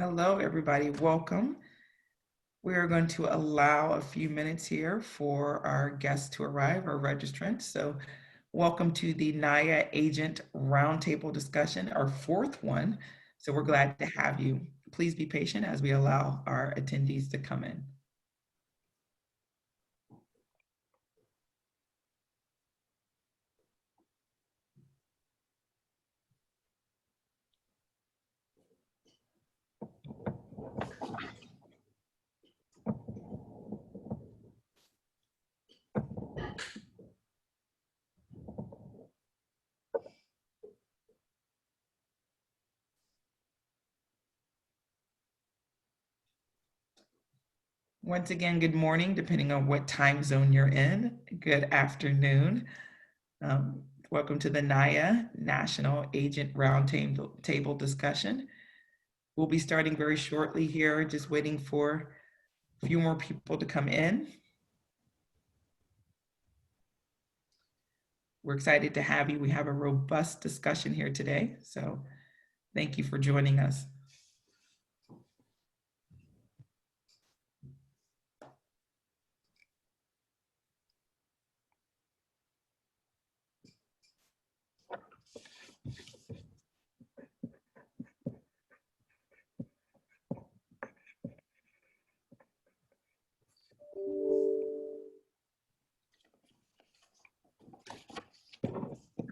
Hello, everybody. Welcome. We are going to allow a few minutes here for our guests to arrive, our registrants. So welcome to the NAAIA Agent Roundtable discussion, our fourth one. So we're glad to have you. Please be patient as we allow our attendees to come in. Once again, good morning, depending on what time zone you're in. Good afternoon. Welcome to the NAAIA National Agent Roundtable discussion. We'll be starting very shortly here, just waiting for a few more people to come in. We're excited to have you. We have a robust discussion here today, so thank you for joining us.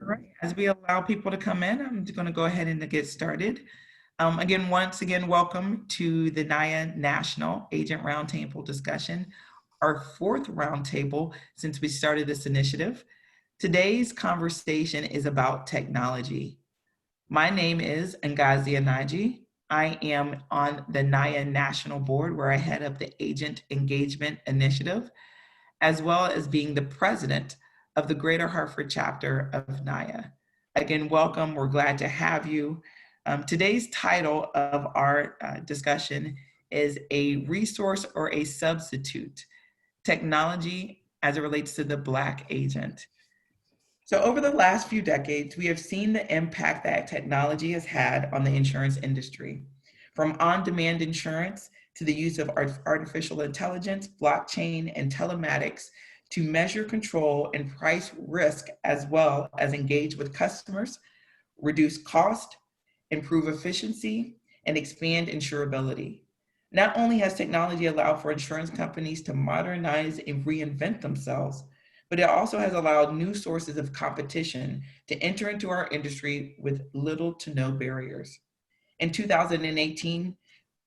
All right, as we allow people to come in, I'm going to go ahead and get started. Once again, welcome to the NAAIA National Agent Roundtable discussion, our fourth roundtable since we started this initiative. Today's conversation is about technology. My name is Ngazia Naji. I am on the NAAIA National Board, where I head up the Agent Engagement Initiative, as well as being the president of the Greater Hartford chapter of NAAIA. Again, welcome. We're glad to have you. Today's title of our discussion is A Resource or a Substitute, Technology as it relates to the Black Agent. So over the last few decades, we have seen the impact that technology has had on the insurance industry, from on-demand insurance to the use of artificial intelligence, blockchain, and telematics to measure, control, and price risk, as well as engage with customers, reduce cost, improve efficiency, and expand insurability. Not only has technology allowed for insurance companies to modernize and reinvent themselves, but it also has allowed new sources of competition to enter into our industry with little to no barriers. In 2018,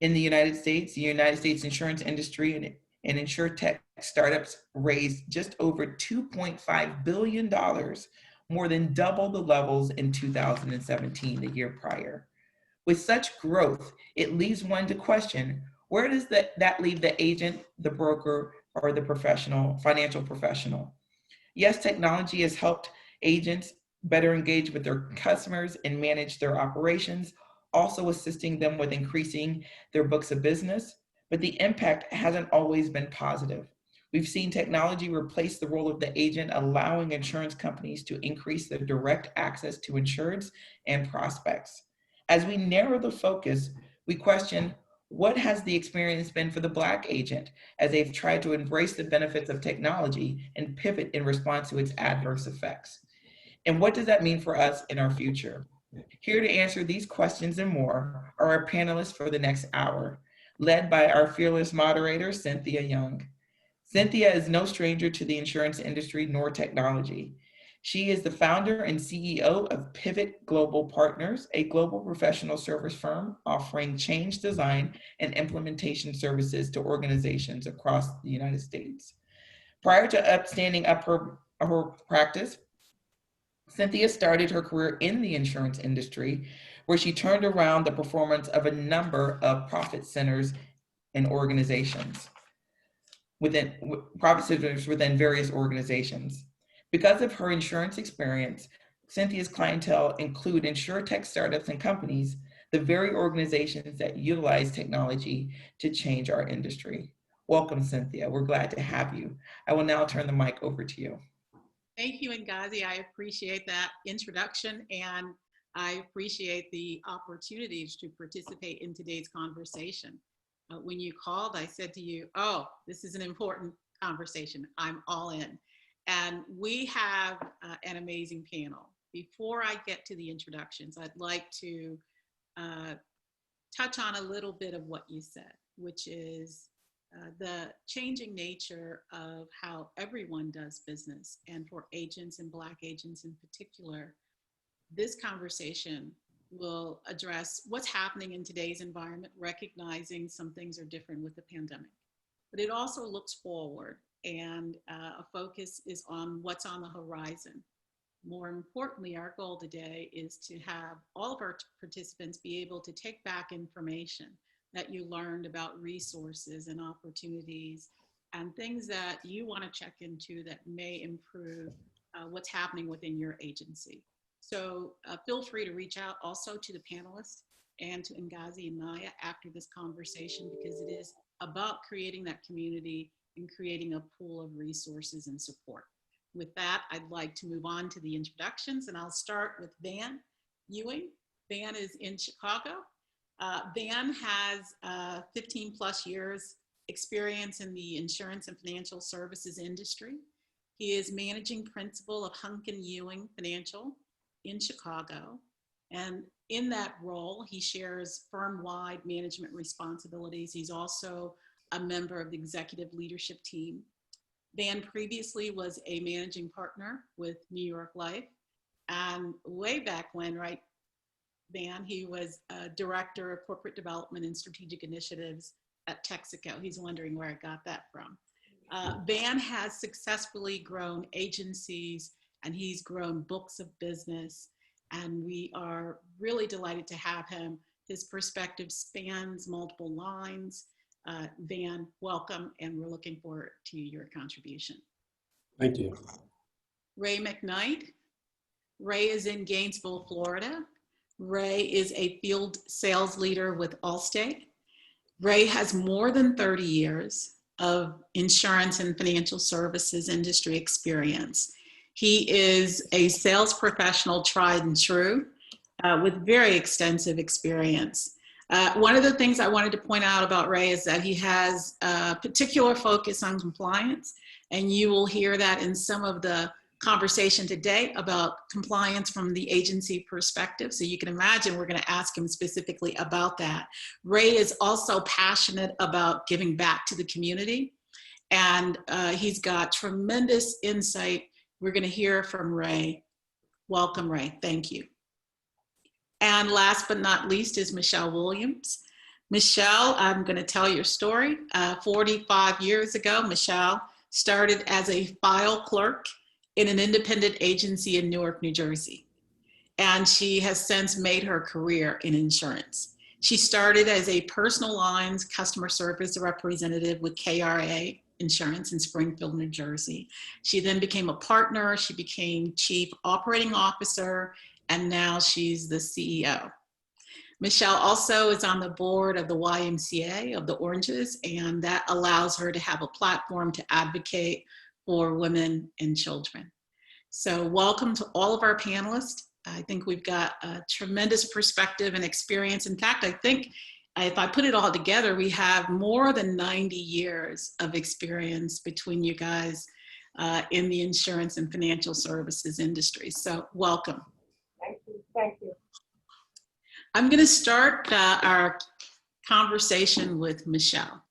in the United States insurance industry and insurtech startups raised just over $2.5 billion, more than double the levels in 2017, the year prior. With such growth, it leaves one to question, where does that leave the agent, the broker, or the professional, financial professional? Yes, technology has helped agents better engage with their customers and manage their operations, also assisting them with increasing their books of business, but the impact hasn't always been positive. We've seen technology replace the role of the agent, allowing insurance companies to increase their direct access to insureds and prospects. As we narrow the focus, we question, what has the experience been for the Black agent as they've tried to embrace the benefits of technology and pivot in response to its adverse effects? And what does that mean for us in our future? Here to answer these questions and more are our panelists for the next hour, led by our fearless moderator, Cynthia Young. Cynthia is no stranger to the insurance industry nor technology. She is the founder and CEO of Pivot Global Partners, a global professional service firm offering change design and implementation services to organizations across the United States. Prior to standing up her practice, Cynthia started her career in the insurance industry, where she turned around the performance of a number of profit centers and organizations within various organizations. Because of her insurance experience, Cynthia's clientele include insurtech startups and companies, the very organizations that utilize technology to change our industry. Welcome, Cynthia. We're glad to have you. I will now turn the mic over to you. Thank you, Ngazi. I appreciate that introduction. And I appreciate the opportunities to participate in today's conversation. When you called, I said to you, oh, this is an important conversation. I'm all in. And we have an amazing panel. Before I get to the introductions, I'd like to uh, touch on a little bit of what you said, which is the changing nature of how everyone does business. And for agents and Black agents in particular, this conversation will address what's happening in today's environment, recognizing some things are different with the pandemic. But it also looks forward, and a focus is on what's on the horizon. More importantly, our goal today is to have all of our participants be able to take back information that you learned about resources and opportunities and things that you want to check into that may improve what's happening within your agency. So feel free to reach out also to the panelists and to Ngazi and NAAIA after this conversation, because it is about creating that community and creating a pool of resources and support. With that, I'd like to move on to the introductions, and I'll start with Van Ewing. Van is in Chicago. Van has 15 plus years experience in the insurance and financial services industry. He is managing principal of Hunkin Ewing Financial in Chicago. And in that role, he shares firm-wide management responsibilities. He's also a member of the executive leadership team. Van previously was a managing partner with New York Life. And way back when, right, Van, he was a director of corporate development and strategic initiatives at Texaco. He's wondering where I got that from. Van has successfully grown agencies, and he's grown books of business. And we are really delighted to have him. His perspective spans multiple lines. Van, welcome, and we're looking forward to your contribution. Thank you. Ray McKnight. Ray is in Gainesville, Florida. Ray is a field sales leader with Allstate. Ray has more than 30 years of insurance and financial services industry experience. He is a sales professional, tried and true, with very extensive experience. One of the things I wanted to point out about Ray is that he has a particular focus on compliance, and you will hear that in some of the conversation today about compliance from the agency perspective. So you can imagine we're going to ask him specifically about that. Ray is also passionate about giving back to the community, and he's got tremendous insight. We're going to hear from Ray. Welcome, Ray. Thank you. And last but not least is Michelle Williams. Michelle, I'm going to tell your story. 45 years ago, Michelle started as a file clerk in an independent agency in Newark, New Jersey. And she has since made her career in insurance. She started as a personal lines customer service representative with KRA Insurance in Springfield, New Jersey. She then became a partner. She became chief operating officer, and now she's the CEO. Michelle also is on the board of the YMCA of the Oranges, and that allows her to have a platform to advocate for women and children. So welcome to all of our panelists. I think we've got a tremendous perspective and experience. In fact, I think if I put it all together, we have more than 90 years of experience between you guys in the insurance and financial services industry. So welcome. Thank you. Thank you. I'm going to start our conversation with Michelle.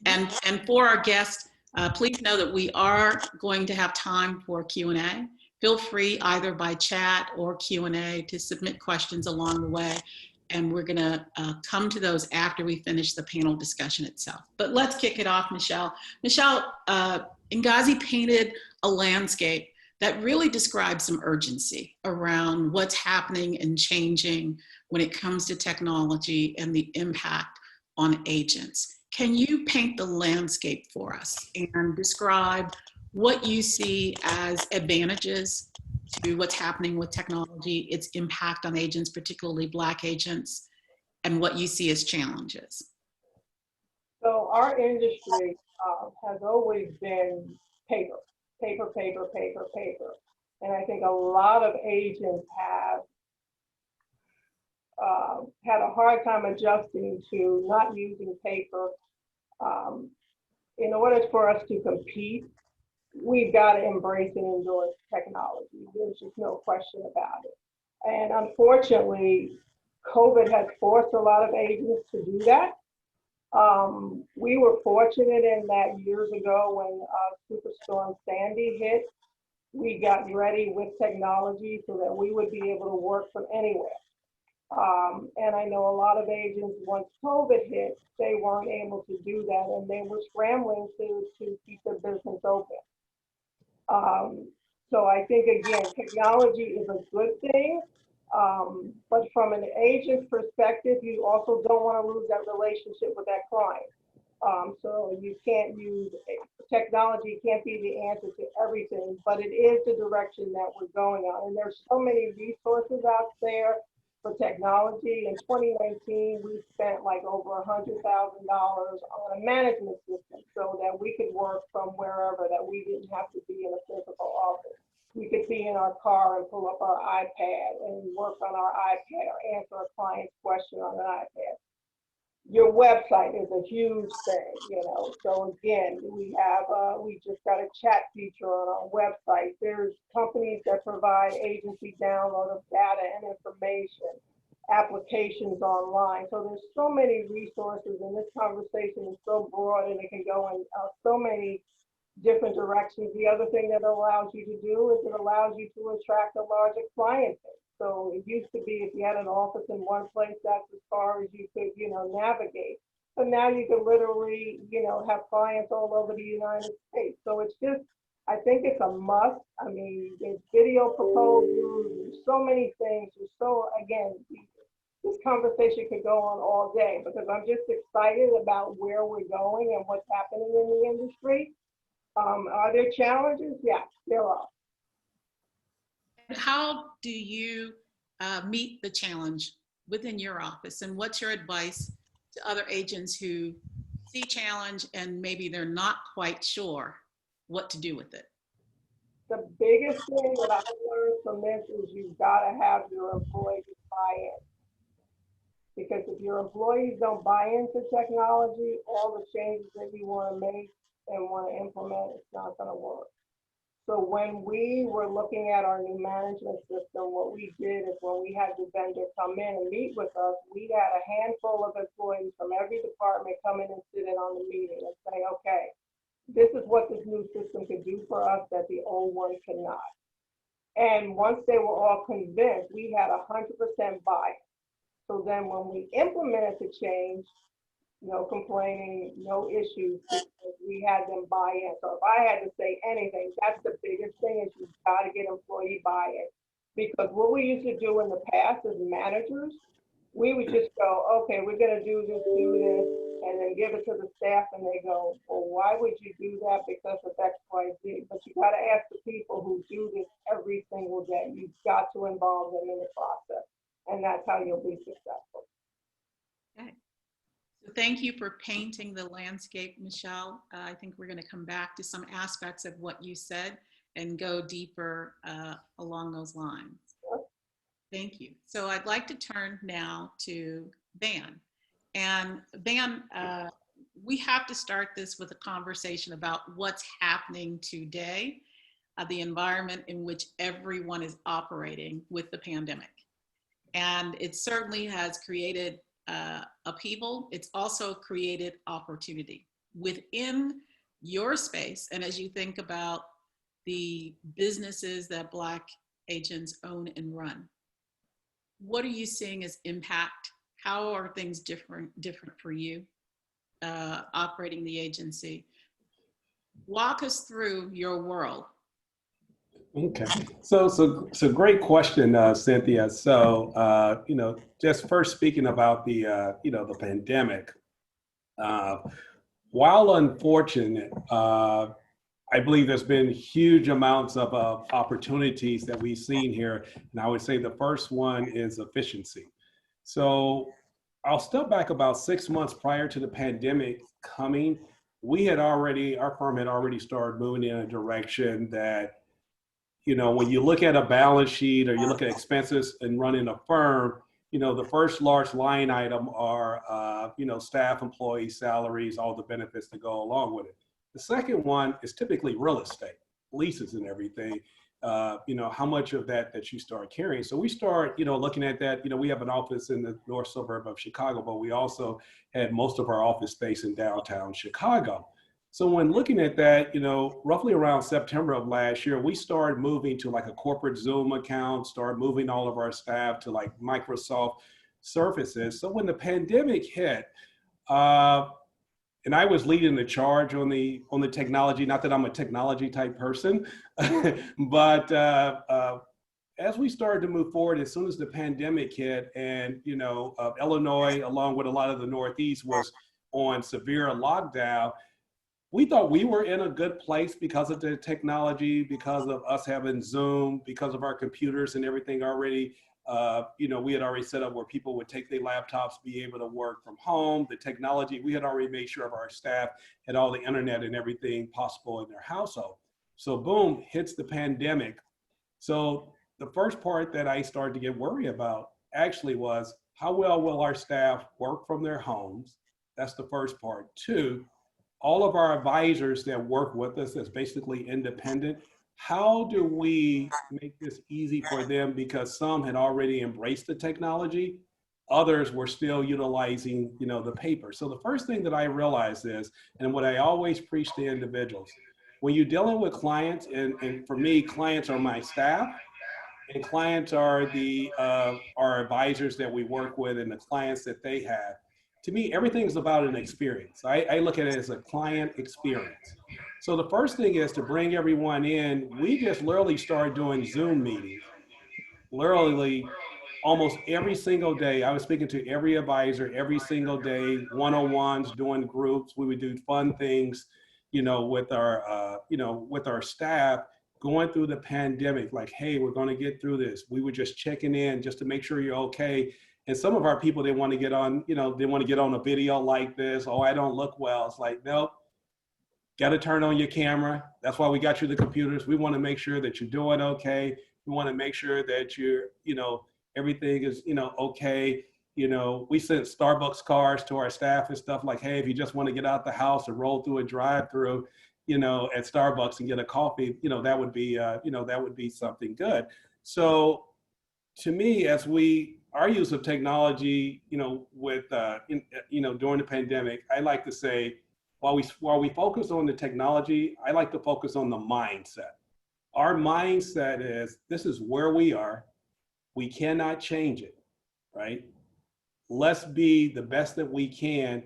And for our guests, please know that we are going to have time for Q&A. Feel free either by chat or Q&A to submit questions along the way. And we're going to come to those after we finish the panel discussion itself. But let's kick it off, Michelle. Michelle, Ngazi painted a landscape that really describes some urgency around what's happening and changing when it comes to technology and the impact on agents. Can you paint the landscape for us and describe what you see as advantages to what's happening with technology, its impact on agents, particularly Black agents, and what you see as challenges? So our industry has always been paper. And I think a lot of agents have had a hard time adjusting to not using paper. Um, in order for us to compete, we've got to embrace and endorse technology. There's just no question about it. And unfortunately, COVID has forced a lot of agents to do that. We were fortunate in that years ago when Superstorm Sandy hit, we got ready with technology so that we would be able to work from anywhere. And I know a lot of agents, once COVID hit, they weren't able to do that and they were scrambling to keep their business open. So I think, again, technology is a good thing. But from an agent's perspective, you also don't want to lose that relationship with that client. So you can't use technology, can't be the answer to everything, but it is the direction that we're going on. And there's so many resources out there for technology. In 2019, we spent like over $100,000 on a management system so that we could work from wherever, that we didn't have to be in a physical office. We could be in our car and pull up our iPad and work on our iPad or answer a client's question on an iPad. Your website is a huge thing, you know. So again, we just got a chat feature on our website. There's companies that provide agency download of data and information, applications online. So there's so many resources, and this conversation is so broad and it can go in so many different directions. The other thing that it allows you to do is it allows you to attract a larger client base. So it used to be if you had an office in one place, that's as far as you could, you know, navigate. But now you can literally, you know, have clients all over the United States. So it's just, I think it's a must. I mean, there's video proposals, there's so many things. There's so, again, this conversation could go on all day because I'm just excited about where we're going and what's happening in the industry. Are there challenges? Yeah, there are. How do you meet the challenge within your office? And what's your advice to other agents who see challenge and maybe they're not quite sure what to do with it? The biggest thing that I've learned from this is you've got to have your employees buy in. Because if your employees don't buy into technology, all the changes that you want to make and want to implement, it's not going to work. So when we were looking at our new management system, what we did is when we had the vendor come in and meet with us, we had a handful of employees from every department come in and sit in on the meeting and say, okay, this is what this new system could do for us that the old one cannot. And once they were all convinced, we had 100% buy-in. So then when we implemented the change, no complaining, no issues, because we had them buy in. So if I had to say anything, that's the biggest thing is you've got to get employee buy-in. Because what we used to do in the past as managers, we would just go, okay, we're going to do this, and then give it to the staff, and they go, well, why would you do that? Because of X, Y, Z. But you got to ask the people who do this every single day. You've got to involve them in the process, and that's how you'll be successful. Okay. So thank you for painting the landscape, Michelle. I think we're going to come back to some aspects of what you said and go deeper along those lines. Thank you. So I'd like to turn now to Van. And Van, we have to start this with a conversation about what's happening today, the environment in which everyone is operating with the pandemic. And it certainly has created upheaval. It's also created opportunity within your space. And as you think about the businesses that Black agents own and run, what are you seeing as impact? How are things different for you operating the agency? Walk us through your world. Okay, so great question, Cynthia. So you know, just first speaking about the you know, the pandemic. While unfortunate, I believe there's been huge amounts of opportunities that we've seen here, and I would say the first one is efficiency. So I'll step back about 6 months prior to the pandemic coming. Our firm had already started moving in a direction that, you know, when you look at a balance sheet or you look at expenses and running a firm, the first large line item are, staff, employee salaries, all the benefits that go along with it. The second one is typically real estate, leases and everything. How much of that you start carrying. So we start, looking at that. We have an office in the north suburb of Chicago, but we also had most of our office space in downtown Chicago. So when looking at that, roughly around September of last year, we started moving to like a corporate Zoom account, started moving all of our staff to like Microsoft Surfaces. So when the pandemic hit, and I was leading the charge on the technology, not that I'm a technology type person, but as we started to move forward, as soon as the pandemic hit and, Illinois, along with a lot of the Northeast, was on severe lockdown, we thought we were in a good place because of the technology, because of us having Zoom, because of our computers and everything already. We had already set up where people would take their laptops, be able to work from home. The technology, we had already made sure of our staff had all the internet and everything possible in their household. So boom, hits the pandemic. So the first part that I started to get worried about actually was, how well will our staff work from their homes? That's the first part. Two, all of our advisors that work with us as basically independent, how do we make this easy for them? Because some had already embraced the technology, others were still utilizing, the paper. So the first thing that I realized is, and what I always preach to individuals, when you're dealing with clients, and for me, clients are my staff, and clients are our advisors that we work with and the clients that they have. To me, everything's about an experience. I look at it as a client experience. So the first thing is to bring everyone in. We just literally started doing Zoom meetings. Literally, almost every single day, I was speaking to every advisor every single day, one-on-ones, doing groups. We would do fun things, with our staff going through the pandemic. Like, hey, we're going to get through this. We were just checking in just to make sure you're okay. And some of our people, they want to get on, they want to get on a video like this. Oh, I don't look well. It's like, nope, got to turn on your camera. That's why we got you the computers. We want to make sure that you're doing okay. We want to make sure that you're, everything is, okay. We sent Starbucks cards to our staff and stuff like, hey, if you just want to get out the house and roll through a drive-through, at Starbucks and get a coffee, that would be something good. So to me, our use of technology, with, during the pandemic, I like to say, while we focus on the technology, I like to focus on the mindset. Our mindset is, this is where we are. We cannot change it, right? Let's be the best that we can,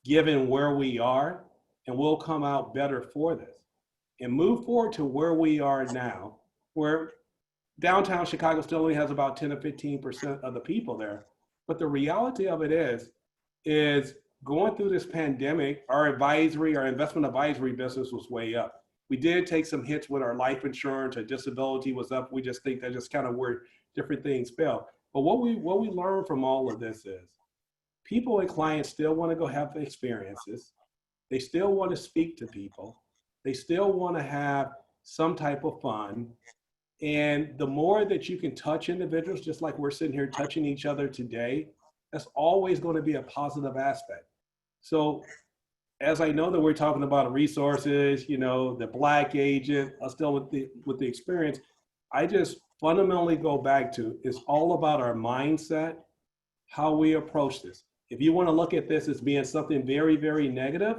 given where we are, and we'll come out better for this. And move forward to where we are now, where downtown Chicago still only has about 10 or 15% of the people there. But the reality of it is going through this pandemic, our investment advisory business was way up. We did take some hits with our life insurance, our disability was up. We just think that just kind of where different things fell. But what we learned from all of this is people and clients still want to go have the experiences. They still want to speak to people. They still want to have some type of fun. And the more that you can touch individuals, just like we're sitting here touching each other today, that's always going to be a positive aspect. So as I know that we're talking about resources, the Black agent, still with the experience, I just fundamentally go back to, it's all about our mindset, how we approach this. If you want to look at this as being something very, very negative,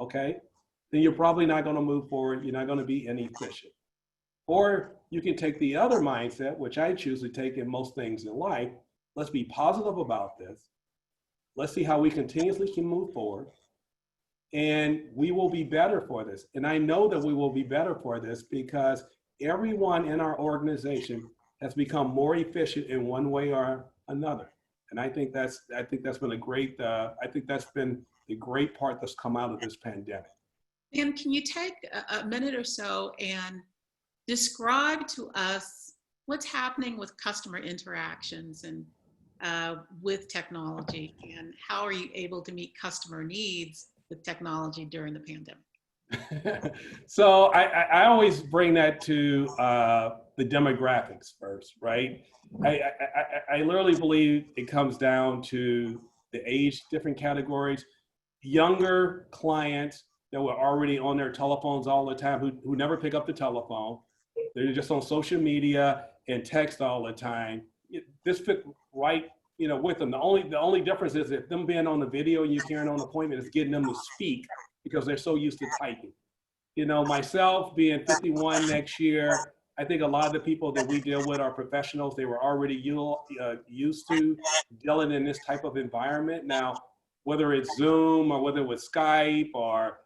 okay, then you're probably not going to move forward. You're not going to be any efficient. Or you can take the other mindset, which I choose to take in most things in life. Let's be positive about this. Let's see how we continuously can move forward. And we will be better for this. And I know that we will be better for this because everyone in our organization has become more efficient in one way or another. And I think that's been the great part that's come out of this pandemic. And can you take a minute or so and describe to us what's happening with customer interactions and with technology, and how are you able to meet customer needs with technology during the pandemic? So I always bring that to the demographics first, right? I literally believe it comes down to the age, different categories. Younger clients that were already on their telephones all the time, who never pick up the telephone. They're just on social media and text all the time. This fit right, with them. The only difference is that them being on the video and you carrying on an appointment is getting them to speak because they're so used to typing. Myself being 51 next year, I think a lot of the people that we deal with are professionals. They were already used to dealing in this type of environment. Now, whether it's Zoom or whether it was Skype or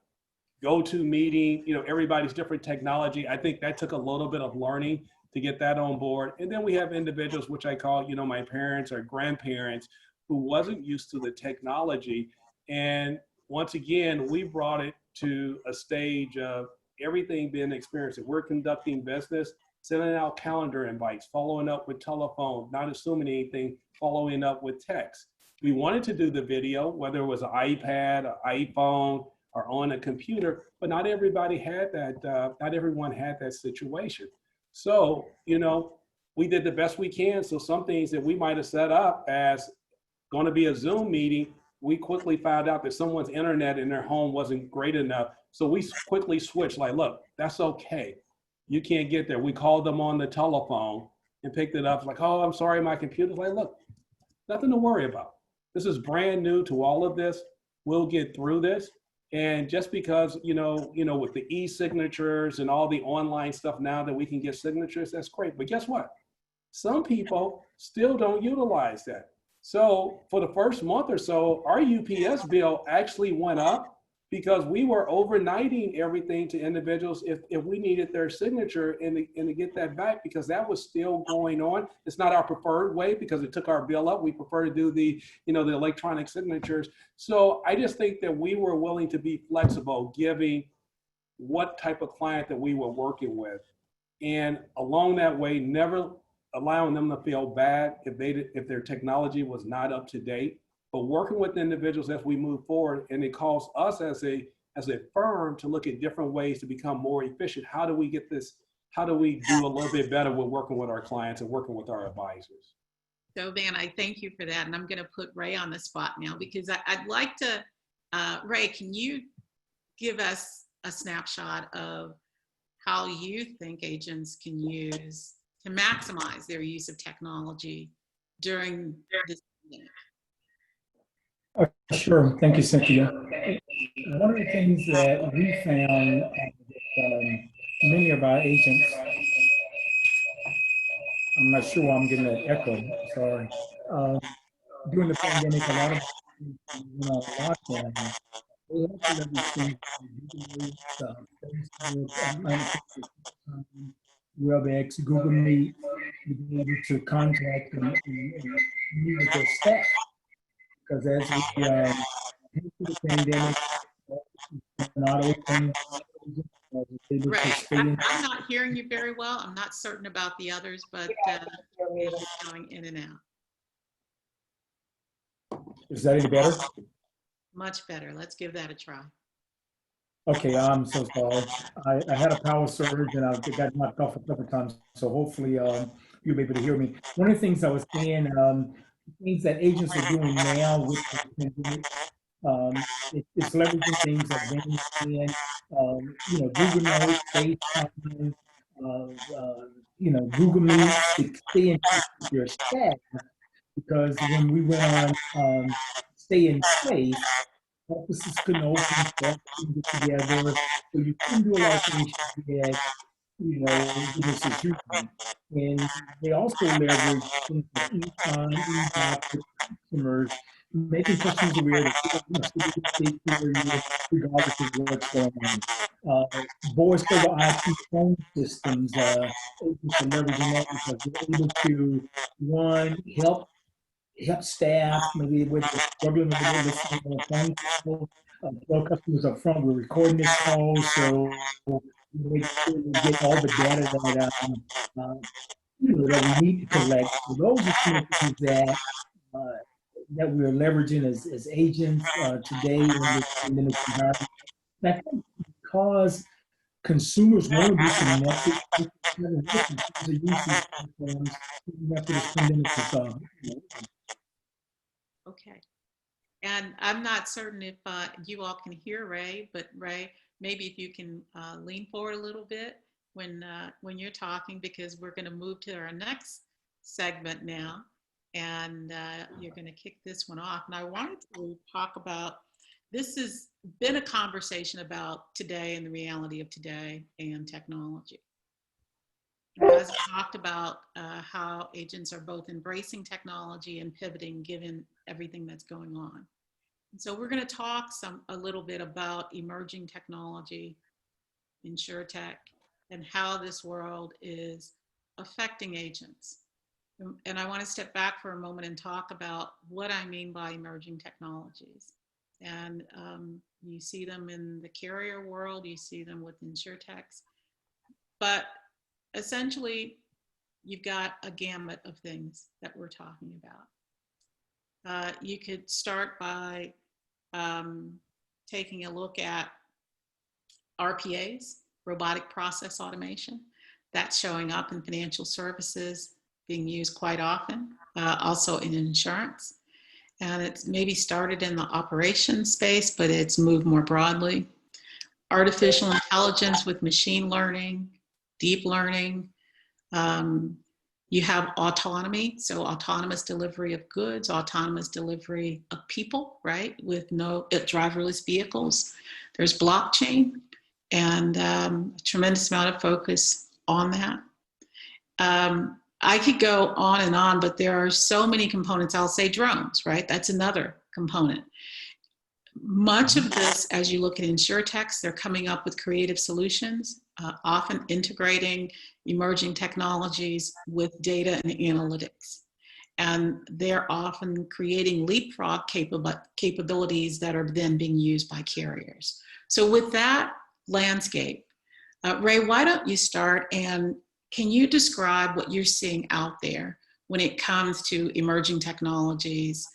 GoToMeeting, everybody's different technology. I think that took a little bit of learning to get that on board. And then we have individuals, which I call, my parents or grandparents, who wasn't used to the technology. And once again, we brought it to a stage of everything being experienced. If we're conducting business, sending out calendar invites, following up with telephone, not assuming anything, following up with text. We wanted to do the video, whether it was an iPad, an iPhone, or on a computer, but not everybody had that, not everyone had that situation. So, we did the best we can. So some things that we might have set up as going to be a Zoom meeting, we quickly found out that someone's internet in their home wasn't great enough. So we quickly switched, like, look, that's okay. You can't get there. We called them on the telephone and picked it up, like, oh, I'm sorry, my computer's like, look, nothing to worry about. This is brand new to all of this. We'll get through this. And just because, with the e-signatures and all the online stuff now that we can get signatures, that's great. But guess what? Some people still don't utilize that. So for the first month or so, our UPS bill actually went up because we were overnighting everything to individuals if we needed their signature and to get that back, because that was still going on. It's not our preferred way because it took our bill up. We prefer to do the electronic signatures. So I just think that we were willing to be flexible, giving what type of client that we were working with. And along that way, never allowing them to feel bad if their technology was not up to date, but working with individuals as we move forward. And it calls us as a firm to look at different ways to become more efficient. How do we get this? How do we do a little bit better with working with our clients and working with our advisors? So Van, I thank you for that. And I'm going to put Ray on the spot now, because I'd like to, Ray, can you give us a snapshot of how you think agents can use to maximize their use of technology during this pandemic? Sure. Thank you, Cynthia. One of the things that we found many of our agents, I'm not sure why I'm getting that echo, sorry. During the pandemic, a lot of lockdown, they actually understand WebEx, Google Meet, to be able to contact and meet with their staff. Because as we into the pandemic, not open. Ray, I'm not hearing you very well. I'm not certain about the others, but it's going in and out. Is that any better? Much better. Let's give that a try. Okay, I'm so sorry. I had a power surge and I got knocked off a couple of times. So hopefully you'll be able to hear me. One of the things I was saying, things that agents are doing now with the pandemic, it's leveraging things that they can, Google Notes, FaceTime, Google Meet to stay in touch with your staff. Because when we went on stay in place, offices couldn't open, staff couldn't get together, so you couldn't do a lot of things you did, business as usual. And they also leverage things like e-sign, e-doc with customers, making customers aware that they take care of you regardless of what's going on. Voice over IP phone systems, agents are leveraging that because they're able to, one, help staff, maybe with struggling with listening on a phone call. Tell customers up front, we're recording this call, so make sure we get all the data that we need to collect. So those are some of the things that we're leveraging as agents today in this pandemic environment. And I think because consumers want to be connected with each other because they use these platforms even after this pandemic is Okay. And I'm not certain if you all can hear Ray, but Ray, maybe if you can lean forward a little bit when you're talking, because we're going to move to our next segment now, and you're going to kick this one off. And I wanted to talk about, this has been a conversation about today and the reality of today and technology. You guys have talked about how agents are both embracing technology and pivoting given everything that's going on. And so we're going to talk a little bit about emerging technology, insurtech, and how this world is affecting agents. And I want to step back for a moment and talk about what I mean by emerging technologies. And you see them in the carrier world, you see them with insurtechs, but essentially you've got a gamut of things that we're talking about. You could start by taking a look at RPAs, robotic process automation. That's showing up in financial services, being used quite often, also in insurance. And it's maybe started in the operations space, but it's moved more broadly. Artificial intelligence with machine learning, deep learning. You have autonomy, so autonomous delivery of goods, autonomous delivery of people, right, with no driverless vehicles. There's blockchain, and a tremendous amount of focus on that. I could go on and on, but there are so many components. I'll say drones, right? That's another component. Much of this, as you look at insurtechs, they're coming up with creative solutions, often integrating emerging technologies with data and analytics. And they're often creating leapfrog capabilities that are then being used by carriers. So with that landscape, Ray, why don't you start, and can you describe what you're seeing out there when it comes to emerging technologies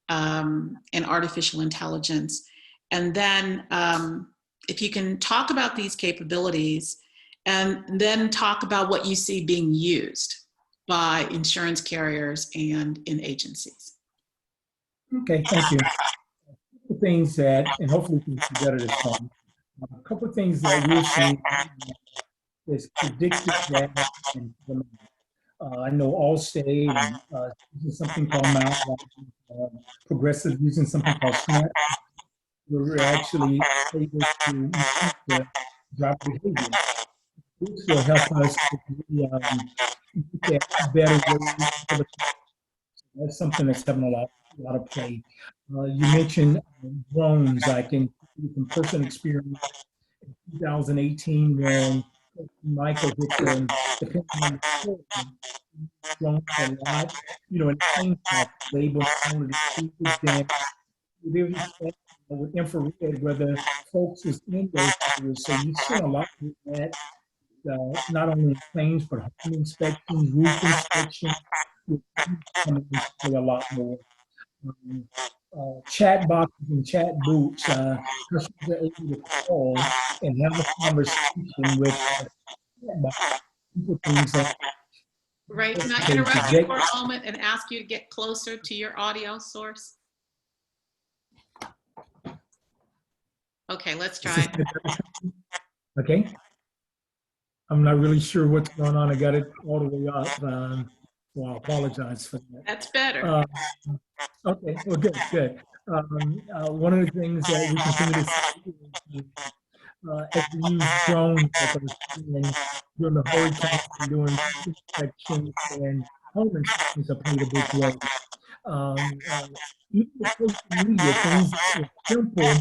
and artificial intelligence? And then if you can talk about these capabilities and then talk about what you see being used by insurance carriers and in agencies. Okay, thank you. A couple things that, and hopefully we can see better this time. A couple of things that we're seeing is predictive data and demand. I know Allstate and using something called Mount, Progressive using something called Snap. We're actually able to monitor driver behavior. This will help us look at better ways. That's something that's having a lot of play. You mentioned drones. I can give you some personal experience. In 2018, when Michael hit the pandemic, drones a lot. You know, in planes, they able not only to see them, they were with infrared, whether folks was in those areas. So you've seen a lot of that, not only in planes, but home inspections, roof inspections, coming into play a lot more. Chat boxes and chat boots, customers are able to call and have a conversation with people, things that. Ray, can I interrupt you for a moment and ask you to get closer to your audio source? Okay, let's try. Okay. I'm not really sure what's going on. I got it all the way up. So I apologize for that. That's better. Okay, well, good. One of the things that we continue to see is as we use drones during the hurricane, doing inspections and home inspections have played a big role. Even with social media, things that were simple,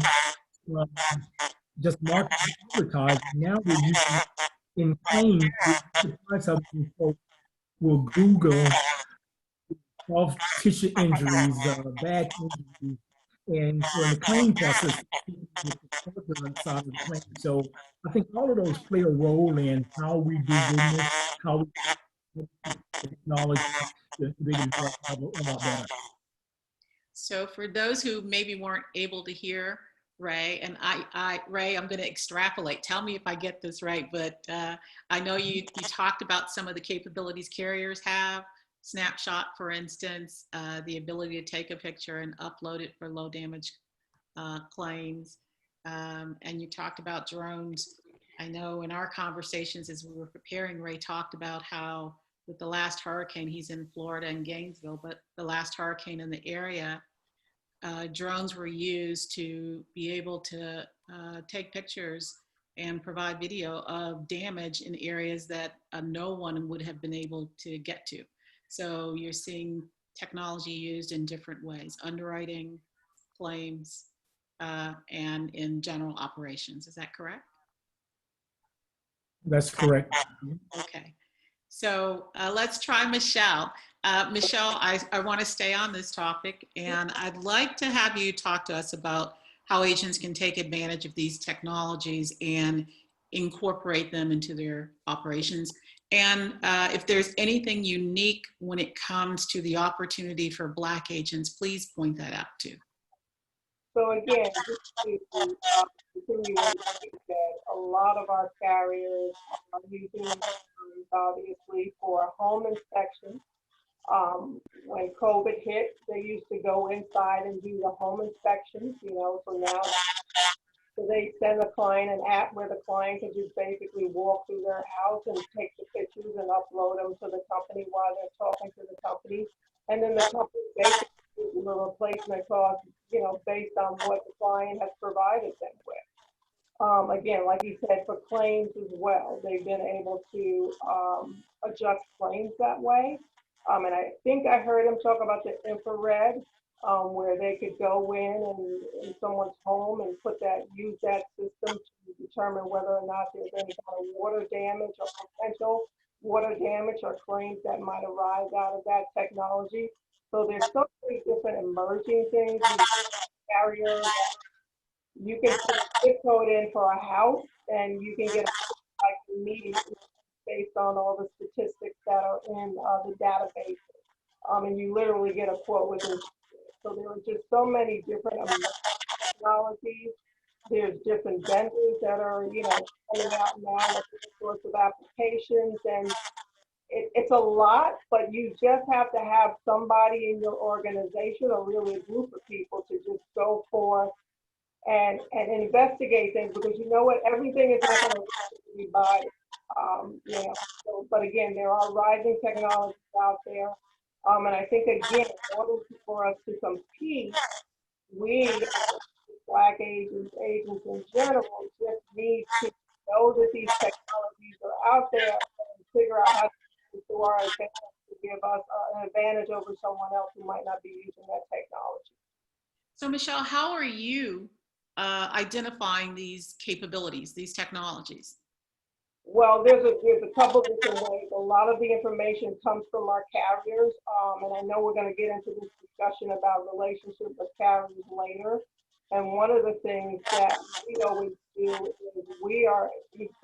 just marketing advertising. Now we're using in claims. Surprise how many folks will Google soft tissue injuries, back injuries, and so in the claim process, with the side of the claim. So I think all of those play a role in how we do business, how we technology to be able to have a lot better. So for those who maybe weren't able to hear Ray, and Ray, I'm going to extrapolate. Tell me if I get this right, but I know you talked about some of the capabilities carriers have. Snapshot, for instance, the ability to take a picture and upload it for low damage claims. And you talked about drones. I know in our conversations as we were preparing, Ray talked about how with the last hurricane, he's in Florida and Gainesville, but the last hurricane in the area, drones were used to be able to take pictures and provide video of damage in areas that no one would have been able to get to. So you're seeing technology used in different ways, underwriting, claims, and in general operations. Is that correct? That's correct. Okay. So let's try Michelle. Michelle, I want to stay on this topic, and I'd like to have you talk to us about how agents can take advantage of these technologies and incorporate them into their operations. And if there's anything unique when it comes to the opportunity for Black agents, please point that out too. So again, just to continue what you said, a lot of our carriers are using drones, obviously, for home inspection. When COVID hit, they used to go inside and do the home inspections, you know, so now so they send the client an app where the client can just basically walk through their house and take the pictures and upload them to the company while they're talking to the company. And then the company basically gives them a replacement cost, you know, based on what the client has provided them with. Again, like you said, for claims as well, they've been able to adjust claims that way. And I think I heard him talk about the infrared, where they could go in someone's home and use that system to determine whether or not there's any kind of water damage or potential water damage or claims that might arise out of that technology. So there's so many different emerging things. Carriers, you can put a zip code in for a house and you can get like immediately based on all the statistics that are in the database. And you literally get a quote within. So there are just so many different technologies. There's different vendors that are, you know, coming out now with all sorts of applications, and it's a lot, but you just have to have somebody in your organization or really a group of people to just go forth and investigate things, because you know what, everything is not going to be by, you know, so, but again, there are rising technologies out there. And I think, again, in order for us to compete, we, Black agents in general, just need to know that these technologies are out there and figure out how to use it to our advantage to give us an advantage over someone else who might not be using that technology. So Michelle, how are you identifying these capabilities, these technologies? Well, there's a couple different ways. A lot of the information comes from our carriers, and I know we're going to get into this discussion about relationships with carriers later. And one of the things that we always do is we're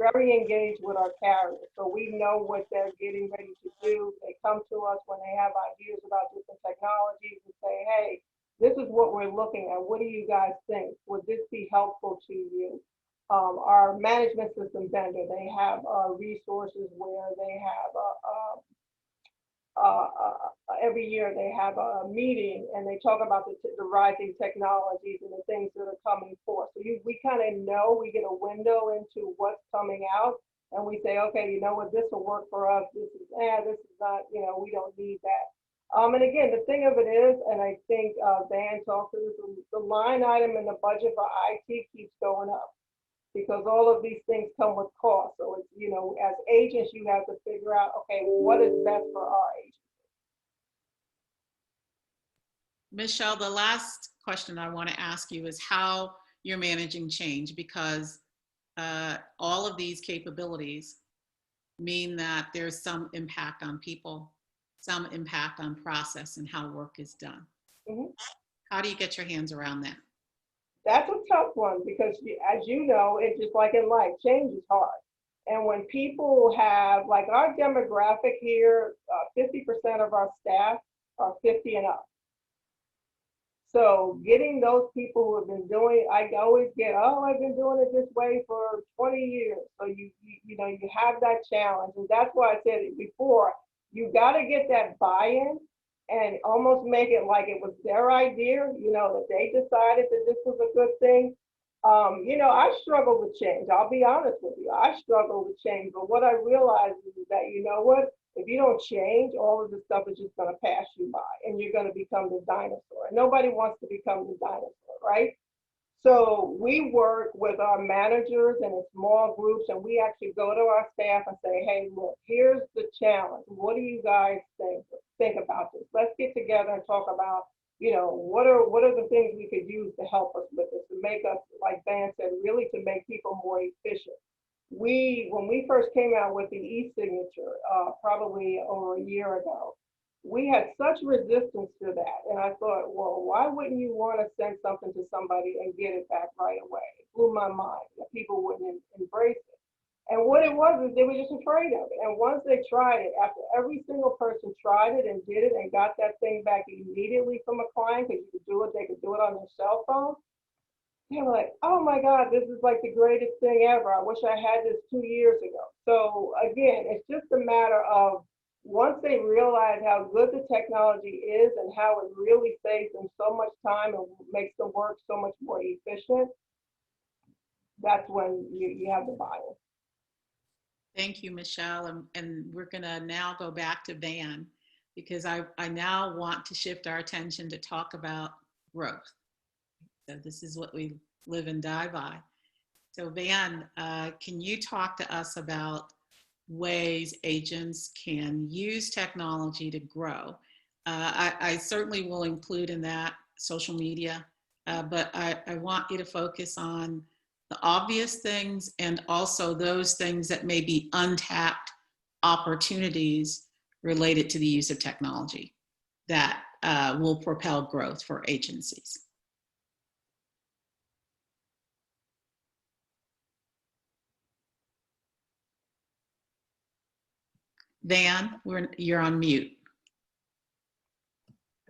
very engaged with our carriers, so we know what they're getting ready to do. They come to us when they have ideas about different technologies and say, "Hey, this is what we're looking at. What do you guys think? Would this be helpful to you?" Our management system vendor, they have resources where they have every year they have a meeting and they talk about the rising technologies and the things that are coming forth. So we kind of know, we get a window into what's coming out, and we say, okay, you know what, this will work for us. This is not, you know, we don't need that. And again, the thing of it is, and I think Van talked to this, the line item in the budget for IT keeps going up, because all of these things come with cost. So it's, you know, as agents, you have to figure out, okay, well, what is best for our agents? Michelle, the last question I want to ask you is how you're managing change, because all of these capabilities mean that there's some impact on people, some impact on process and how work is done. Mm-hmm. How do you get your hands around that? That's a tough one, because as you know, it's just like in life, change is hard. And when people have, like our demographic here, 50% of our staff are 50 and up. So getting those people who have been doing, I always get, oh, I've been doing it this way for 20 years. So you know, you have that challenge. And that's why I said it before, you got to get that buy-in and almost make it like it was their idea, you know, that they decided that this was a good thing. You know, I struggle with change. I'll be honest with you. I struggle with change. But what I realized is that, you know what? If you don't change, all of this stuff is just going to pass you by and you're going to become the dinosaur. And nobody wants to become the dinosaur, right? So we work with our managers and in small groups, and we actually go to our staff and say, hey, look, here's the challenge. What do you guys think about this? Let's get together and talk about, you know, what are the things we could use to help us with this, to make us, like Van said, really to make people more efficient. When we first came out with the e-signature, probably over a year ago, we had such resistance to that. And I thought, well, why wouldn't you want to send something to somebody and get it back right away? It blew my mind that people wouldn't embrace it. And what it was is they were just afraid of it. And once they tried it, after every single person tried it and did it and got that thing back immediately from a client, because you could do it, they could do it on their cell phone. They were like, oh my God, this is like the greatest thing ever. I wish I had this 2 years ago. So again, it's just a matter of once they realize how good the technology is and how it really saves them so much time and makes the work so much more efficient, that's when you have the buy-in. Thank you, Michelle. And we're going to now go back to Van, because I now want to shift our attention to talk about growth. So this is what we live and die by. So Van, can you talk to us about ways agents can use technology to grow? I certainly will include in that social media, but I want you to focus on the obvious things and also those things that may be untapped opportunities related to the use of technology that will propel growth for agencies. Van, you're on mute.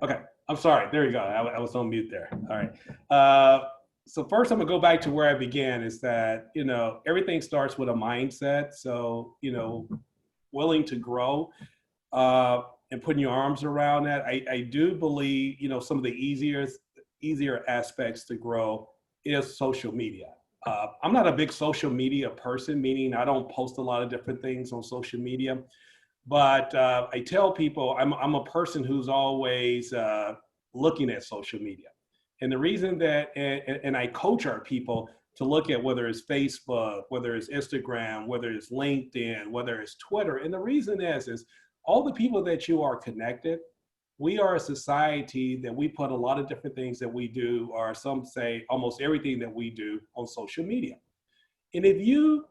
Okay, I'm sorry. There you go. I was on mute there. All right. So first, I'm gonna go back to where I began. Is that, you know, everything starts with a mindset. So, you know, willing to grow and putting your arms around that. I do believe, you know, some of the easier aspects to grow is social media. I'm not a big social media person, meaning I don't post a lot of different things on social media. But I tell people I'm a person who's always looking at social media. And the reason that, and I coach our people to look at whether it's Facebook, whether it's Instagram, whether it's LinkedIn, whether it's Twitter. And the reason is all the people that you are connected, we are a society that we put a lot of different things that we do, or some say almost everything that we do, on social media. And if you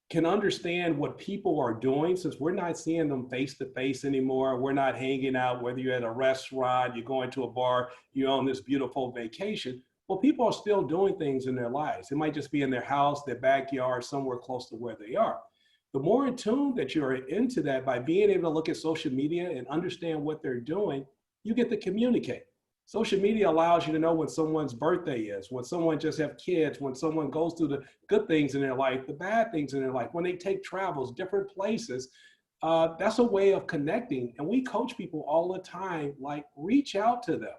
can understand what people are doing, since we're not seeing them face to face anymore, we're not hanging out, whether you're at a restaurant, you're going to a bar, you're on this beautiful vacation. Well, people are still doing things in their lives. It might just be in their house, their backyard, somewhere close to where they are. The more in tune that you're into that, by being able to look at social media and understand what they're doing, you get to communicate. Social media allows you to know when someone's birthday is, when someone just have kids, when someone goes through the good things in their life, the bad things in their life, when they take travels, different places. That's a way of connecting. And we coach people all the time, like, reach out to them.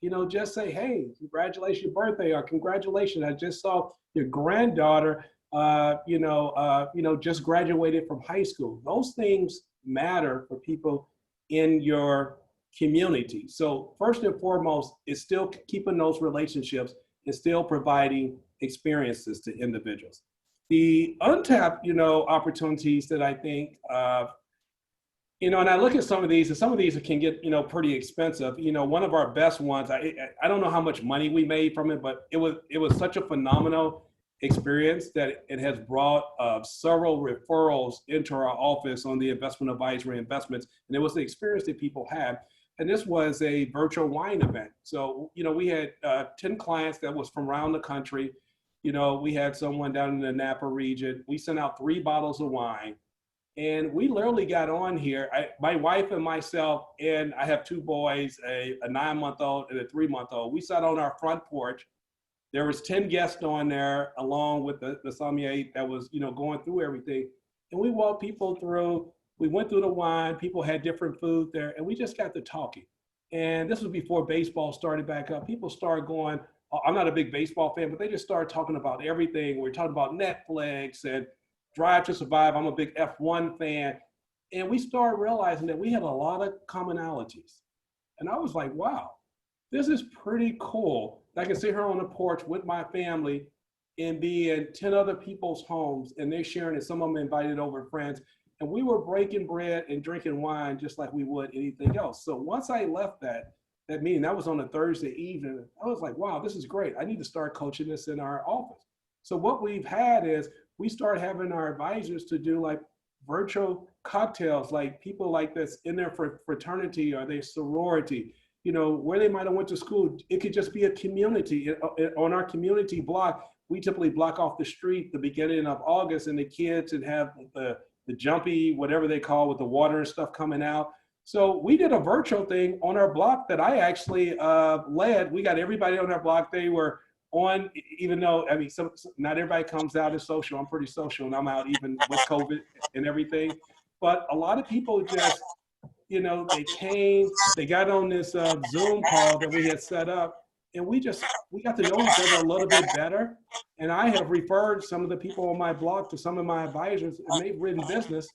You know, just say, hey, congratulations your birthday, or congratulations, I just saw your granddaughter, just graduated from high school. Those things matter for people in your community. So first and foremost, is still keeping those relationships and still providing experiences to individuals. The untapped, opportunities that I think, and I look at some of these, and some of these can get, pretty expensive. One of our best ones, I don't know how much money we made from it, but it was such a phenomenal experience that it has brought several referrals into our office on the investment advisory investments. And it was the experience that people had. And this was a virtual wine event. So, we had 10 clients that was from around the country. We had someone down in the Napa region. We sent out 3 bottles of wine. And we literally got on here, my wife and myself, and I have two boys, a 9-month-old and a 3-month-old. We sat on our front porch. There was 10 guests on there, along with the sommelier that was, going through everything. And we walked people through. We went through the wine. People had different food there, and we just got to talking. And this was before baseball started back up. People started going. I'm not a big baseball fan, but they just started talking about everything. We're talking about Netflix and Drive to Survive. I'm a big F1 fan. And we started realizing that we had a lot of commonalities. And I was like, wow, this is pretty cool. I can sit here on the porch with my family and be in 10 other people's homes, and they're sharing it. Some of them invited over friends. And we were breaking bread and drinking wine just like we would anything else. So once I left that meeting, that was on a Thursday evening, I was like, wow, this is great. I need to start coaching this in our office. So what we've had is we start having our advisors to do like virtual cocktails, like people like this in their fraternity or their sorority, where they might have went to school. It could just be a community. On our community block, we typically block off the street the beginning of August, and the kids and have the jumpy, whatever they call, with the water and stuff coming out. So we did a virtual thing on our block that I actually led. We got everybody on our block. They were on, even though, not everybody comes out as social. I'm pretty social, and I'm out even with COVID and everything. But a lot of people just, they came, they got on this Zoom call that we had set up, and we got to know each other a little bit better. And I have referred some of the people on my blog to some of my advisors, and they've written business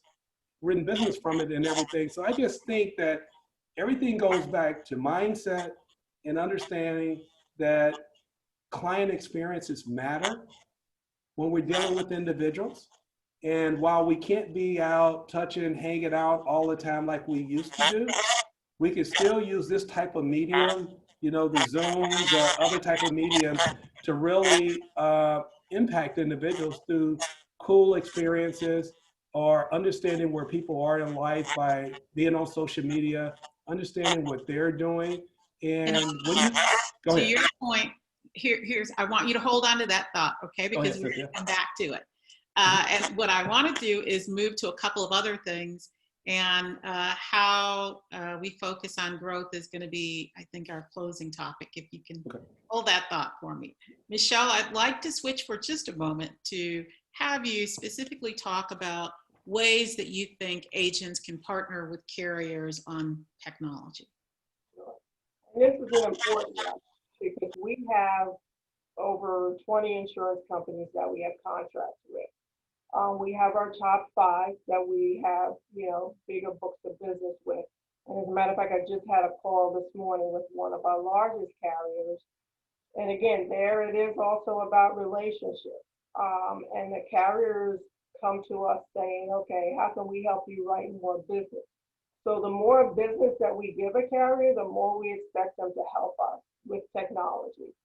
from it and everything. So I just think that everything goes back to mindset and understanding that client experiences matter when we're dealing with individuals. And while we can't be out touching, hanging out all the time like we used to do, we can still use this type of medium, the Zooms or other type of mediums, to really impact individuals through cool experiences or understanding where people are in life by being on social media, understanding what they're doing. And when you go to ahead. your point, I want you to hold on to that thought, okay? Because we're going to come back to it. And what I want to do is move to a couple of other things, and how we focus on growth is going to be, I think, our closing topic. If you can hold that thought for me. Michelle, I'd like to switch for just a moment to have you specifically talk about ways that you think agents can partner with carriers on technology. This is an important one because we have over 20 insurance companies that we have contracts with. We have our top 5 that we have, bigger books of business with. And as a matter of fact, I just had a call this morning with one of our largest carriers. And again, there it is also about relationships. And the carriers come to us saying, okay, how can we help you write more business? So the more business that we give a carrier, the more we expect them to help us with technology.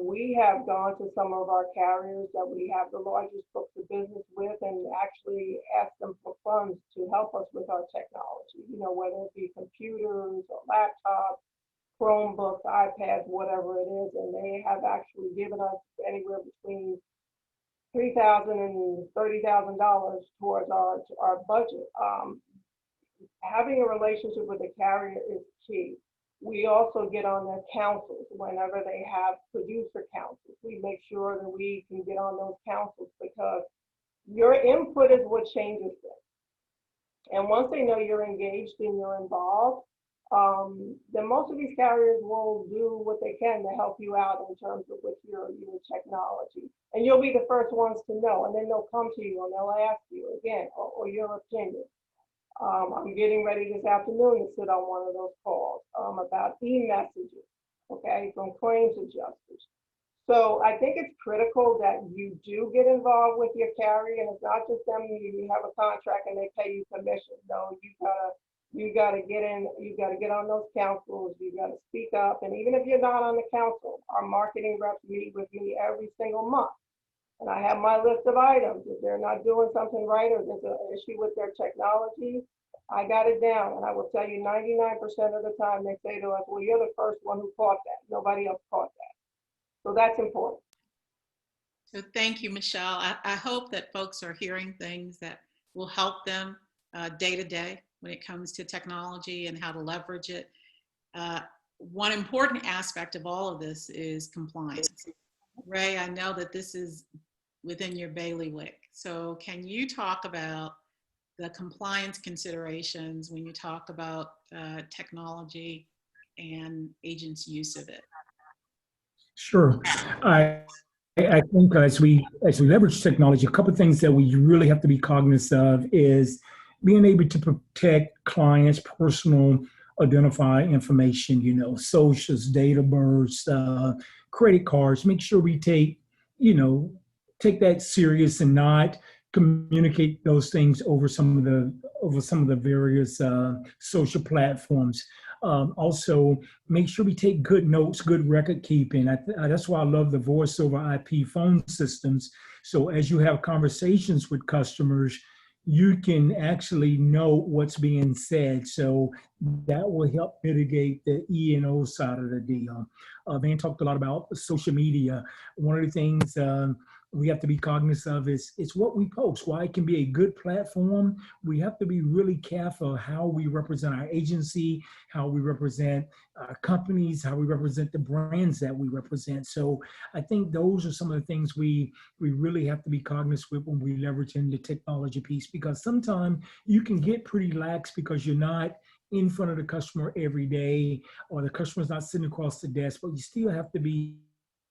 We have gone to some of our carriers that we have the largest books of business with and actually asked them for funds to help us with our technology, whether it be computers or laptops, Chromebooks, iPads, whatever it is. And they have actually given us anywhere between $3,000 and $30,000 towards our budget. Having a relationship with a carrier is key. We also get on their councils whenever they have producer councils. We make sure that we can get on those councils because your input is what changes things. And once they know you're engaged and you're involved, then most of these carriers will do what they can to help you out in terms of with your technology. And you'll be the first ones to know, and then they'll come to you and they'll ask you again, or your opinion. I'm getting ready this afternoon to sit on one of those calls about e-messages, okay, from claims adjusters. So I think it's critical that you do get involved with your carrier, and it's not just them. You have a contract and they pay you commission. No, you gotta get in. You gotta get on those councils. You gotta speak up. And even if you're not on the council, our marketing reps meet with me every single month. And I have my list of items. If they're not doing something right or there's an issue with their technology, I got it down. And I will tell you 99% of the time they say to us, well, you're the first one who caught that. Nobody else caught that. So that's important. So thank you, Michelle. I hope that folks are hearing things that will help them day to day when it comes to technology and how to leverage it. One important aspect of all of this is compliance. Ray, I know that this is within your bailiwick. So can you talk about the compliance considerations when you talk about technology and agents' use of it? Sure. I think as we leverage technology, a couple of things that we really have to be cognizant of is being able to protect clients' personal identify information, socials, date of birth, credit cards. Make sure we take that serious and not communicate those things over some of the various social platforms. Also, make sure we take good notes, good record keeping. That's why I love the voice over IP phone systems. So as you have conversations with customers, you can actually know what's being said. So that will help mitigate the E&O side of the deal. Van talked a lot about social media. One of the things we have to be cognizant of is what we post. While it can be a good platform, we have to be really careful how we represent our agency, how we represent our companies, how we represent the brands that we represent. So I think those are some of the things we really have to be cognizant with when we leverage in the technology piece, because sometimes you can get pretty lax because you're not in front of the customer every day, or the customer's not sitting across the desk, but you still have to be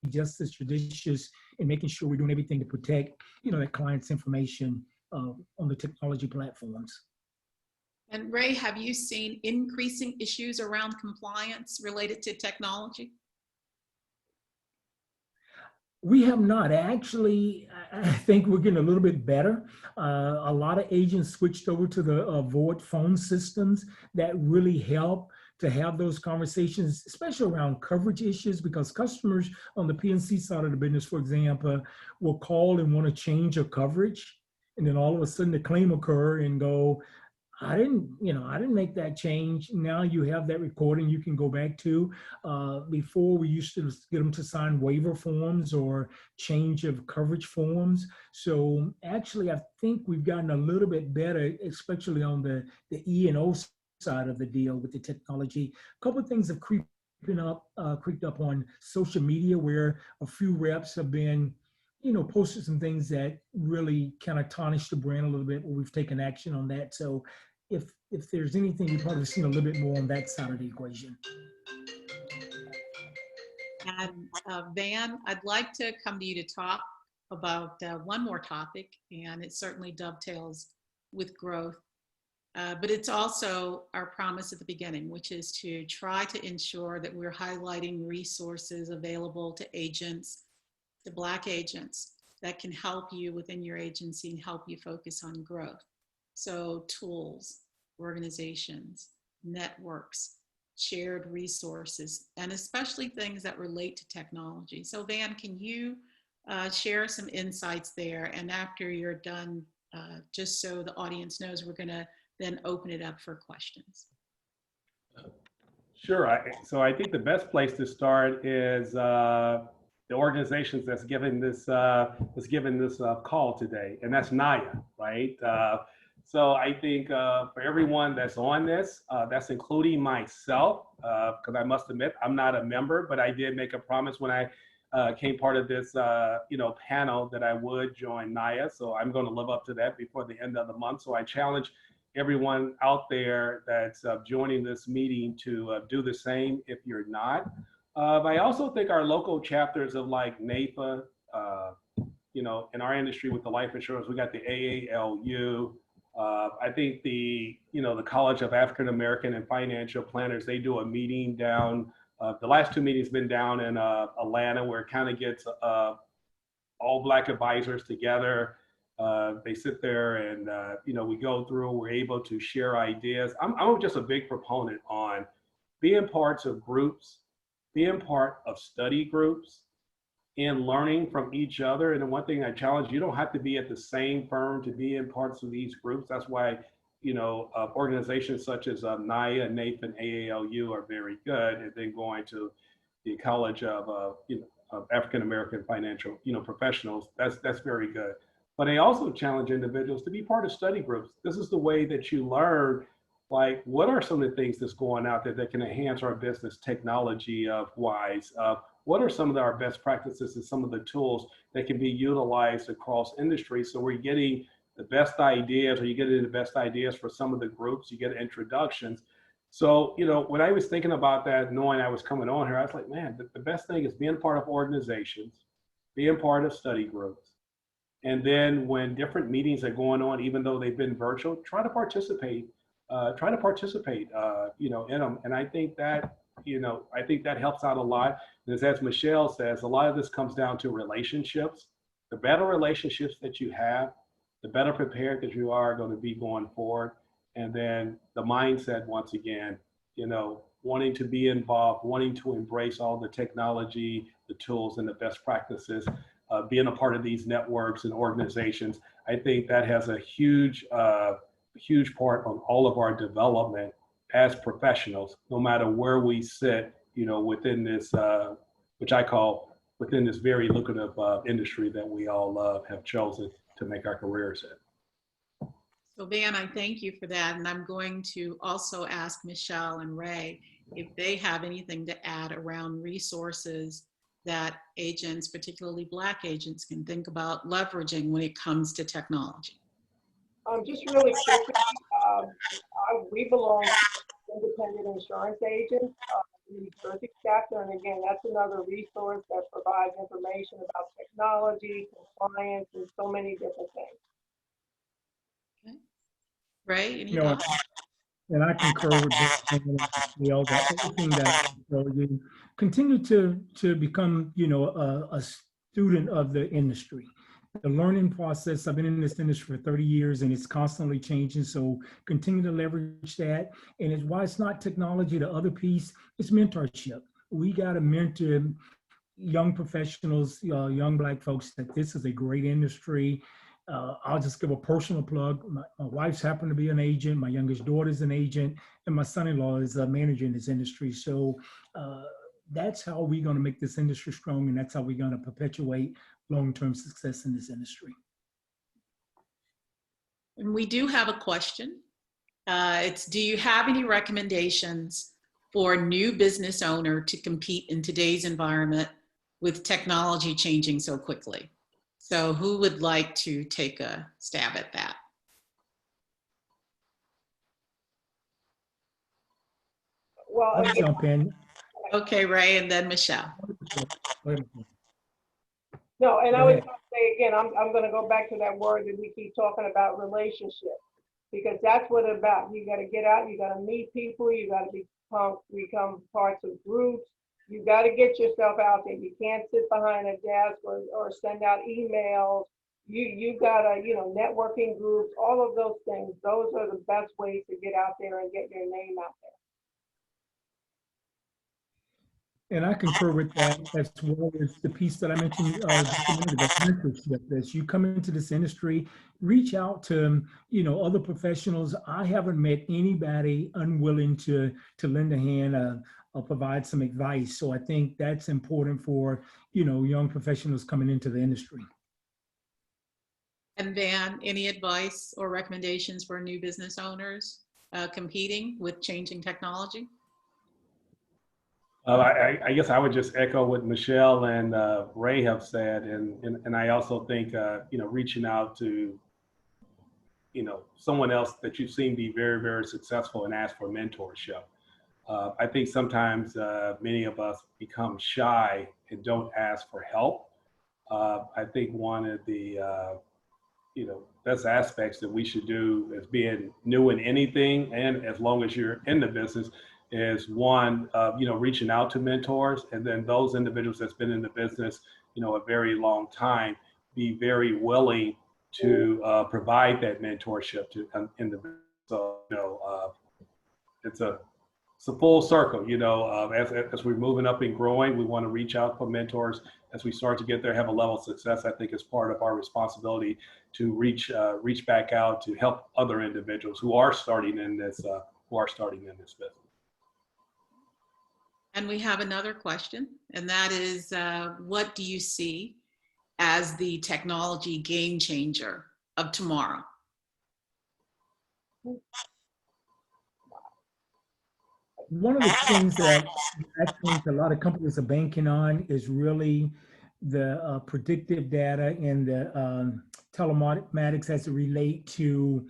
just as judicious in making sure we're doing everything to protect, that client's information on the technology platforms. And Ray, have you seen increasing issues around compliance related to technology? We have not. Actually, I think we're getting a little bit better. A lot of agents switched over to the VoIP phone systems that really help to have those conversations, especially around coverage issues, because customers on the PNC side of the business, for example, will call and want to change a coverage. And then all of a sudden the claim occur and go, I didn't make that change. Now you have that recording you can go back to. Before we used to get them to sign waiver forms or change of coverage forms. So actually, I think we've gotten a little bit better, especially on the E&O side of the deal with the technology. A couple of things have creeped up on social media, where a few reps have been posted some things that really kind of tarnish the brand a little bit, but we've taken action on that. So if there's anything, you've probably seen a little bit more on that side of the equation. And Van, I'd like to come to you to talk about one more topic, and it certainly dovetails with growth. But it's also our promise at the beginning, which is to try to ensure that we're highlighting resources available to agents, to Black agents, that can help you within your agency and help you focus on growth. So tools, organizations, networks, shared resources, and especially things that relate to technology. So Van, can you share some insights there? And after you're done, just so the audience knows, we're gonna then open it up for questions. Sure. So I think the best place to start is the organizations that's given this call today, and that's NAAIA, right? So I think for everyone that's on this, that's including myself, because I must admit I'm not a member, but I did make a promise when I came part of this panel that I would join NAAIA. So I'm going to live up to that before the end of the month. So I challenge everyone out there that's joining this meeting to do the same if you're not. I also think our local chapters of like NAAIA, in our industry with the life insurance, we got the AALU. I think the College of African American and Financial Planners, they do a meeting down. The last two meetings been down in Atlanta, where it kind of gets all Black advisors together. They sit there and, we go through, we're able to share ideas. I'm just a big proponent on being parts of groups, being part of study groups, and learning from each other. And the one thing I challenge, you don't have to be at the same firm to be in parts of these groups. That's why, organizations such as NAAIA, NAIF, and AALU are very good. And then going to the College of African American Financial, Professionals, that's very good. but I also challenge individuals to be part of study groups. This is the way that you learn, like, what are some of the things that's going out there that can enhance our business technology wise? What are some of our best practices and some of the tools that can be utilized across industry? So we're getting the best ideas, or you get the best ideas for some of the groups, you get introductions. So, you know, when I was thinking about that, knowing I was coming on here, I was like, man, the best thing is being part of organizations, being part of study groups. And then when different meetings are going on, even though they've been virtual, try to participate, you know, in them. And I think that, you know, I think that helps out a lot. And as Michelle says, a lot of this comes down to relationships. The better relationships that you have, the better prepared that you are going to be going forward. And then the mindset, once again, you know, wanting to be involved, wanting to embrace all the technology, the tools, and the best practices, being a part of these networks and organizations. I think that has a huge, huge part on all of our development as professionals, no matter where we sit, you know, within this, which I call within this very lucrative industry that we all have chosen to make our careers in. So Van, I thank you for that. And I'm going to also ask Michelle and Ray if they have anything to add around resources that agents, particularly Black agents, can think about leveraging when it comes to technology. Just really quickly, we belong to independent insurance agents in the New Jersey chapter, and again, that's another resource that provides information about technology, compliance, and so many different things. Okay. Ray, any You know, thoughts? and I concur with this, you know, that everything that I tell you, continue to become, you know, a student of the industry. The learning process, I've been in this industry for 30 years and it's constantly changing. So continue to leverage that. And it's why it's not technology. The other piece is mentorship. We got to mentor young professionals, young Black folks, that this is a great industry. I'll just give a personal plug. My wife's happened to be an agent. My youngest daughter's an agent, and my son-in-law is a manager in this industry. So that's how we're going to make this industry strong, and that's how we're going to perpetuate long-term success in this industry. And we do have a question. It's, do you have any recommendations for a new business owner to compete in today's environment with technology changing so quickly? So who would like to take a stab at that? Well, I'll jump in. Okay, Ray, and then Michelle. no, and I Go would ahead. say again, I'm going to go back to that word that we keep talking about, relationship, because that's what it's about. You got to get out, you got to meet people, you got to become parts of groups. You got to get yourself out there. You can't sit behind a desk or send out emails. You got to, you know, networking groups, all of those things. Those are the best ways to get out there and get your name out there. And I concur with that, as well as the piece that I mentioned just a minute ago, mentorship. As you come into this industry, reach out to, you know, other professionals. I haven't met anybody unwilling to lend a hand or provide some advice. So I think that's important for, you know, young professionals coming into the industry. And Van, any advice or recommendations for new business owners competing with changing technology? I guess I would just echo what Michelle and Ray have said, and I also think you know, reaching out to, you know, someone else that you've seen be very, very successful and ask for mentorship. I think sometimes many of us become shy and don't ask for help. I think one of the you know, best aspects that we should do as being new in anything, and as long as you're in the business, is one, you know, reaching out to mentors, and then those individuals that's been in the business, you know, a very long time, be very willing to provide that mentorship to individuals. So, you know, it's a full circle, you know, as we're moving up and growing, we want to reach out for mentors. As we start to get there, have a level of success, I think is part of our responsibility to reach back out to help other individuals who are starting in this business. And we have another question, and that is, what do you see as the technology game changer of tomorrow? One of the things that I think a lot of companies are banking on is really the predictive data and the telematics as it relate to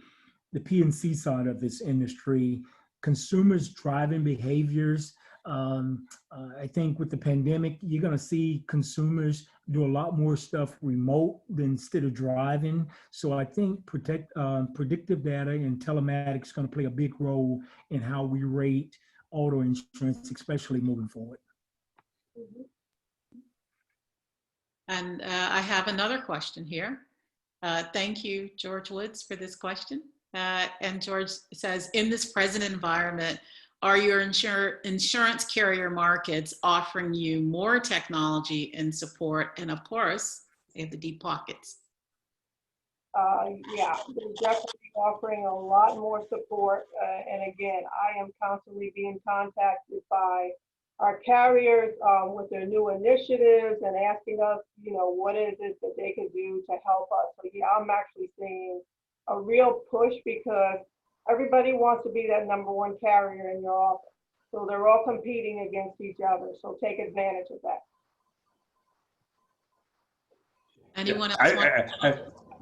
the P&C side of this industry, consumers' driving behaviors. I think with the pandemic, you're going to see consumers do a lot more stuff remote than instead of driving. So I think predictive data and telematics is going to play a big role in how we rate auto insurance, especially moving forward. And I have another question here. Thank you, George Woods, for this question. And George says, in this present environment, are your insurance carrier markets offering you more technology and support? And of course, they have the deep pockets. Yeah, they're definitely offering a lot more support. And again, I am constantly being contacted by our carriers with their new initiatives and asking us, you know, what is it that they could do to help us. So yeah, I'm actually seeing a real push because everybody wants to be that #1 carrier in your office. So they're all competing against each other. So take advantage of that. Anyone else?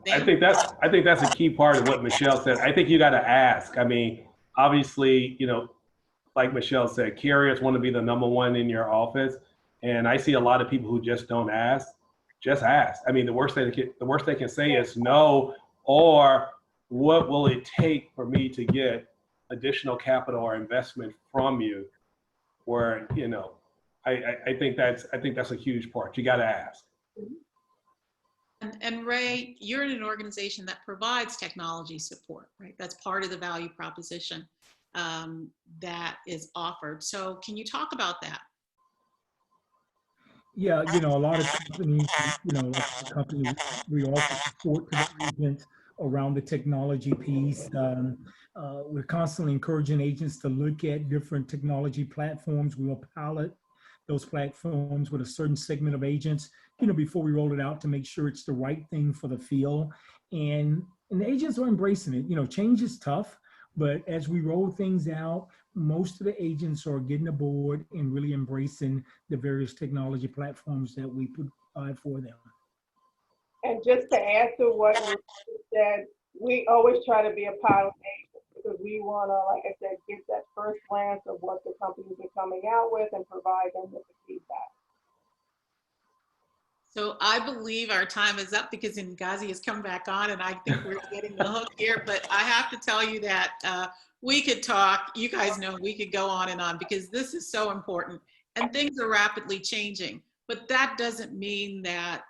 I think that's a key part of what Michelle said. I think you got to ask. I mean, obviously, you know, like Michelle said, carriers want to be the #1 in your office, and I see a lot of people who just don't ask. Just ask. I mean, the worst they can say is no, or what will it take for me to get additional capital or investment from you? Where, you know, I think that's a huge part. You got to ask. And Ray, you're in an organization that provides technology support, right? That's part of the value proposition that is offered. So can you talk about that? Yeah, you know, a lot of companies, you know, like the company, we offer support to the agents around the technology piece. We're constantly encouraging agents to look at different technology platforms. We'll pilot those platforms with a certain segment of agents, you know, before we roll it out to make sure it's the right thing for the field. And the agents are embracing it. You know, change is tough, but as we roll things out, most of the agents are getting aboard and really embracing the various technology platforms that we provide for them. And just to add to what was said, we always try to be a pilot agent because we want to, like I said, get that first glance of what the companies are coming out with and provide them with the feedback. So I believe our time is up because Ngazi has come back on and I think we're getting the hook here, but I have to tell you that we could talk, you guys know we could go on and on because this is so important and things are rapidly changing, but that doesn't mean that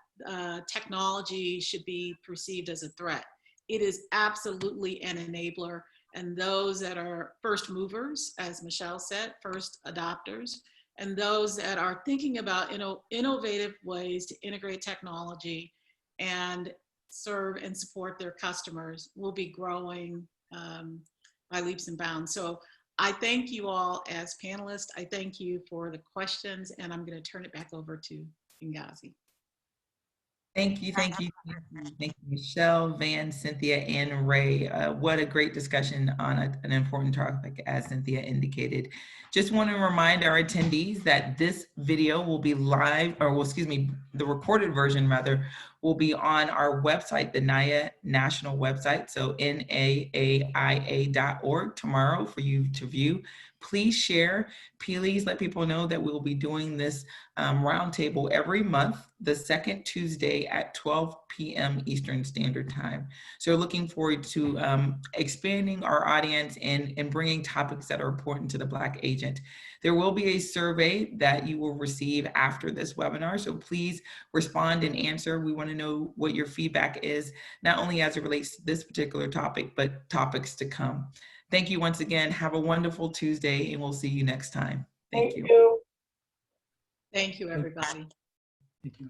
technology should be perceived as a threat. It is absolutely an enabler, and those that are first movers, as Michelle said, first adopters, and those that are thinking about innovative ways to integrate technology and serve and support their customers will be growing by leaps and bounds. So I thank you all as panelists. I thank you for the questions, and I'm going to turn it back over to Ngazi. Thank you, Michelle, Van, Cynthia, and Ray. What a great discussion on an important topic, as Cynthia indicated. Just want to remind our attendees that this video will be live, or well, excuse me, the recorded version rather, will be on our website, the NAAIA national website, so NAAIA.org tomorrow for you to view. Please share. Please let people know that we'll be doing this roundtable every month, the second Tuesday at 12 p.m. Eastern Standard Time. So looking forward to expanding our audience and bringing topics that are important to the Black agent. There will be a survey that you will receive after this webinar, so please respond and answer. We want to know what your feedback is, not only as it relates to this particular topic, but topics to come. Thank you once again. Have a wonderful Tuesday, and we'll see you next time. Thank you. Thank you, everybody. Thank you.